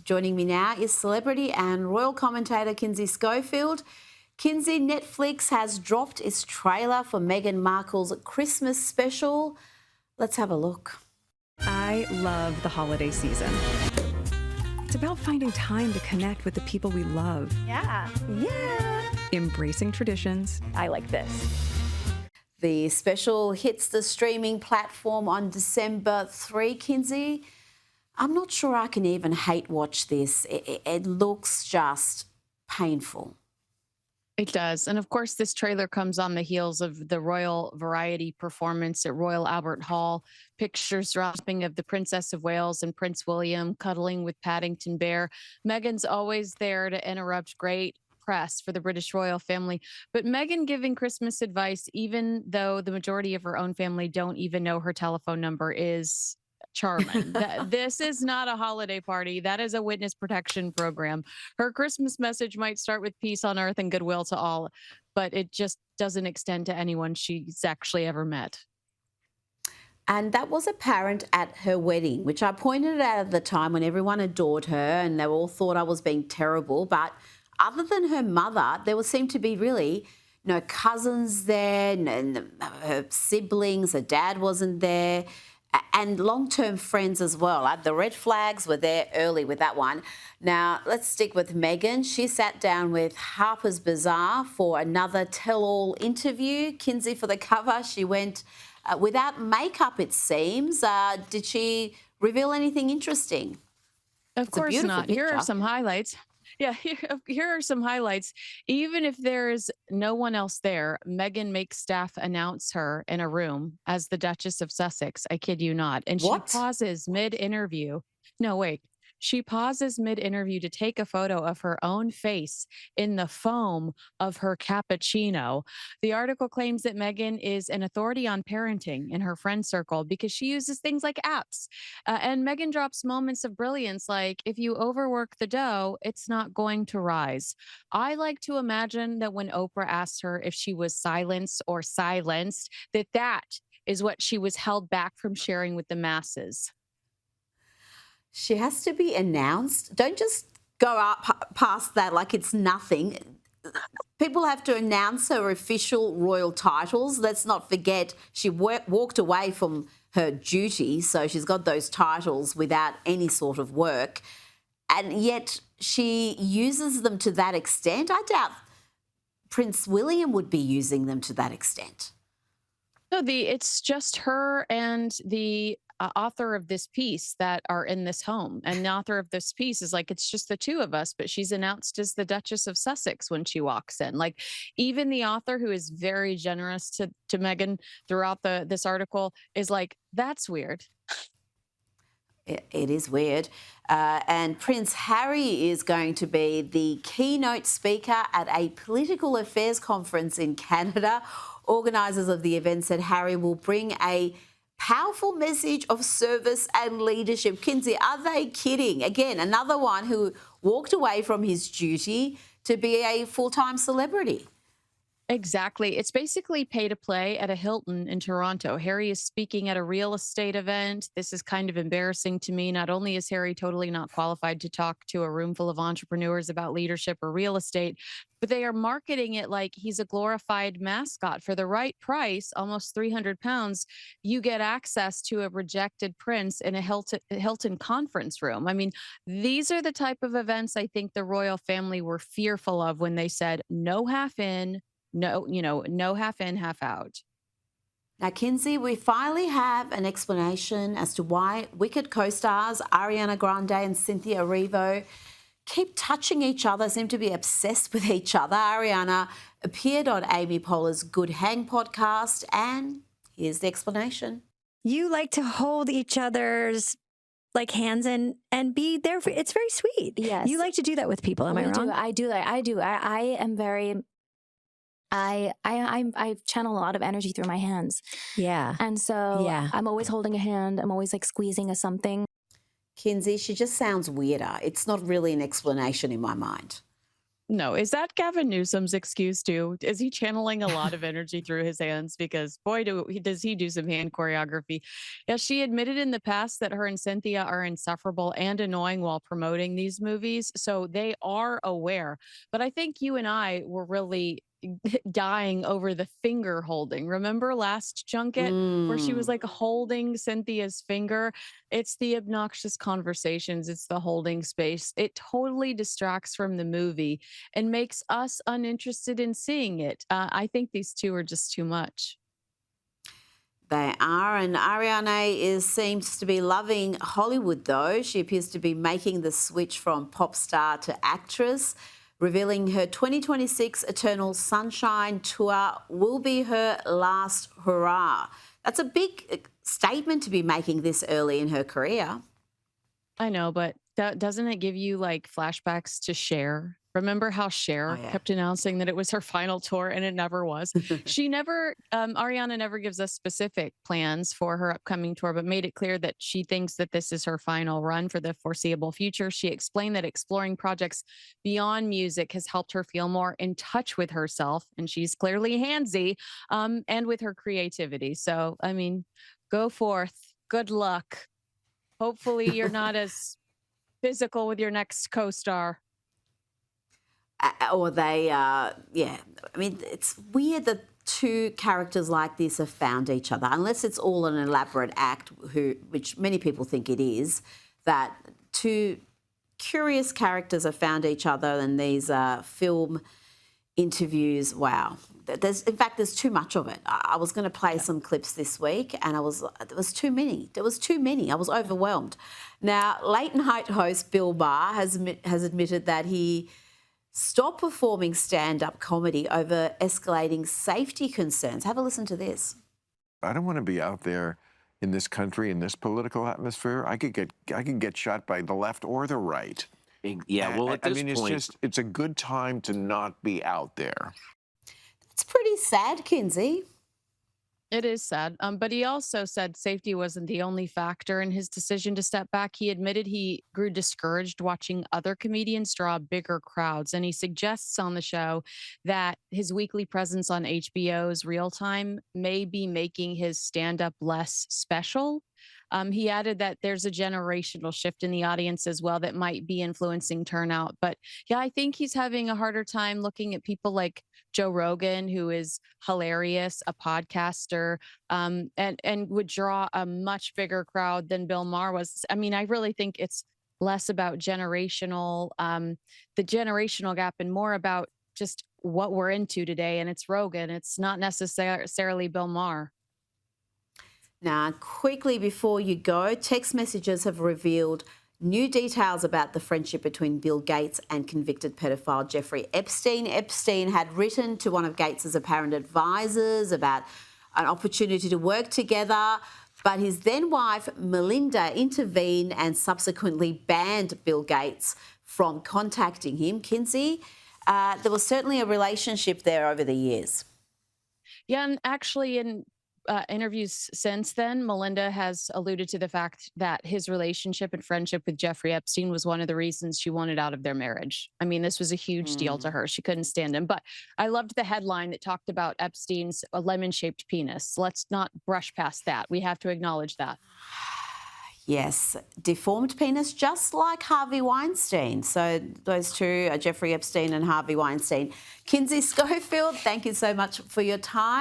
Joining me now is celebrity and royal commentator Kinsey Schofield. Kinsey, Netflix has dropped its trailer for Meghan Markle's Christmas special. Let's have a look. I love the holiday season. It's about finding time to connect with the people we love. Yeah. Embracing traditions. I like this. The special hits the streaming platform on December 3, Kinsey. I'm not sure I can even hate watch this. It looks just painful. It does. And of course, this trailer comes on the heels of the royal variety performance at Royal Albert Hall. Pictures dropping of the Princess of Wales and Prince William cuddling with Paddington Bear. Meghan's always there to interrupt great press for the British royal family. But Meghan giving Christmas advice, even though the majority of her own family don't even know her telephone number, is charming. This is not a holiday party. That is a witness protection program. Her Christmas message might start with peace on earth and goodwill to all, but it just doesn't extend to anyone she's actually ever met. And that was apparent at her wedding, which I pointed out at the time when everyone adored her and they all thought I was being terrible. But other than her mother, there seemed to be really no cousins there, and her siblings, her dad wasn't there, and long-term friends as well. The red flags were there early with that one. Now, let's stick with Meghan. She sat down with Harper's Bazaar for another tell-all interview. Kinsey, for the cover, she went without makeup, it seems. Did she reveal anything interesting? Of course not. Here are some highlights. Yeah, here are some highlights. Even if there is no one else there, Meghan makes staff announce her in a room as the Duchess of Sussex. I kid you not. And What? she pauses mid-interview. No, wait. She pauses mid-interview to take a photo of her own face in the foam of her cappuccino. The article claims that Meghan is an authority on parenting in her friend circle because she uses things like apps. And Meghan drops moments of brilliance like, if you overwork the dough, it's not going to rise. I like to imagine that when Oprah asked her if she was silenced or silenced, that is what she was held back from sharing with the masses. She has to be announced. Don't just go up past that like it's nothing. People have to announce her official royal titles. Let's not forget she walked away from her duty, so she's got those titles without any sort of work. And yet she uses them to that extent. I doubt Prince William would be using them to that extent. No, it's just her and the author of this piece that are in this home. And the author of this piece is like, it's just the two of us, but she's announced as the Duchess of Sussex when she walks in. Like, even the author, who is very generous to Meghan throughout this article, is like, that's weird. It is weird. And Prince Harry is going to be the keynote speaker at a political affairs conference in Canada. Organisers of the event said Harry will bring a powerful message of service and leadership. Kinsey, are they kidding? Again, another one who walked away from his duty to be a full-time celebrity. Exactly. It's basically pay to play at a Hilton in Toronto. Harry is speaking at a real estate event. This is kind of embarrassing to me. Not only is Harry totally not qualified to talk to a room full of entrepreneurs about leadership or real estate, but they are marketing it like he's a glorified mascot. For the right price, almost 300 pounds, you get access to a rejected prince in a Hilton conference room. I mean, these are the type of events I think the royal family were fearful of when they said no half in, no half in, half out. Now, Kinsey, we finally have an explanation as to why Wicked co-stars Ariana Grande and Cynthia Erivo keep touching each other, seem to be obsessed with each other. Ariana appeared on Amy Poehler's Good Hang podcast, and here's the explanation. You like to hold each other's like hands and be there for, it's very sweet. Yes. You like to do that with people. Am I wrong? I do. I am very I channel a lot of energy through my hands. Yeah. And so Yeah. I'm always holding a hand. I'm always like squeezing a something. Kinsey, she just sounds weirder. It's not really an explanation in my mind. No, is that Gavin Newsom's excuse too? Is he channeling a lot of energy through his hands? Because boy, does he do some hand choreography. Yeah, she admitted in the past that her and Cynthia are insufferable and annoying while promoting these movies. So they are aware. But I think you and I were really dying over the finger holding. Remember last junket where she was Mm. like holding Cynthia's finger? It's the obnoxious conversations, it's the holding space. It totally distracts from the movie and makes us uninterested in seeing it. I think these two are just too much. They are, and Ariana seems to be loving Hollywood though. She appears to be making the switch from pop star to actress, revealing her 2026 Eternal Sunshine tour will be her last hurrah. That's a big statement to be making this early in her career. I know, but doesn't it give you like flashbacks to Cher? Remember how Oh Cher yeah. kept announcing that it was her final tour and it never was? She never, Ariana never gives us specific plans for her upcoming tour, but made it clear that she thinks that this is her final run for the foreseeable future. She explained that exploring projects beyond music has helped her feel more in touch with herself, and she's clearly handsy, and with her creativity. So, I mean, go forth. Good luck. Hopefully, you're not as physical with your next co-star. Or they, yeah. I mean, it's weird that two characters like this have found each other, unless it's all an elaborate act, which many people think it is, that two curious characters have found each other in these film interviews. Wow. In fact, there's too much of it. I was going to play some clips this week and there was too many. There was too many. I was overwhelmed. Now, late night host Bill Maher has admitted that he stopped performing stand-up comedy over escalating safety concerns. Have a listen to this. I don't want to be out there in this country, in this political atmosphere. I could get shot by the left or the right. Yeah, well, at this I mean, point, it's a good time to not be out there. It's pretty sad, Kinsey. It is sad. But he also said safety wasn't the only factor in his decision to step back. He admitted he grew discouraged watching other comedians draw bigger crowds. And he suggests on the show that his weekly presence on HBO's Real Time may be making his stand up less special. He added that there's a generational shift in the audience as well that might be influencing turnout. But yeah, I think he's having a harder time looking at people like Joe Rogan, who is hilarious, a podcaster, and would draw a much bigger crowd than Bill Maher was. I mean, I really think it's less about the generational gap, and more about just what we're into today. And it's Rogan. It's not necessarily Bill Maher. Now, quickly before you go, text messages have revealed new details about the friendship between Bill Gates and convicted pedophile Jeffrey Epstein. Epstein had written to one of Gates's apparent advisors about an opportunity to work together, but his then wife, Melinda, intervened and subsequently banned Bill Gates from contacting him. Kinsey, there was certainly a relationship there over the years. Yeah, and actually, in interviews since then, Melinda has alluded to the fact that his relationship and friendship with Jeffrey Epstein was one of the reasons she wanted out of their marriage. I mean, this was a huge deal to her. She couldn't stand him. But I loved the headline that talked about Epstein's lemon-shaped penis. Let's not brush past that. We have to acknowledge that. Yes, deformed penis, just like Harvey Weinstein. So those two are Jeffrey Epstein and Harvey Weinstein. Kinsey Schofield, thank you so much for your time.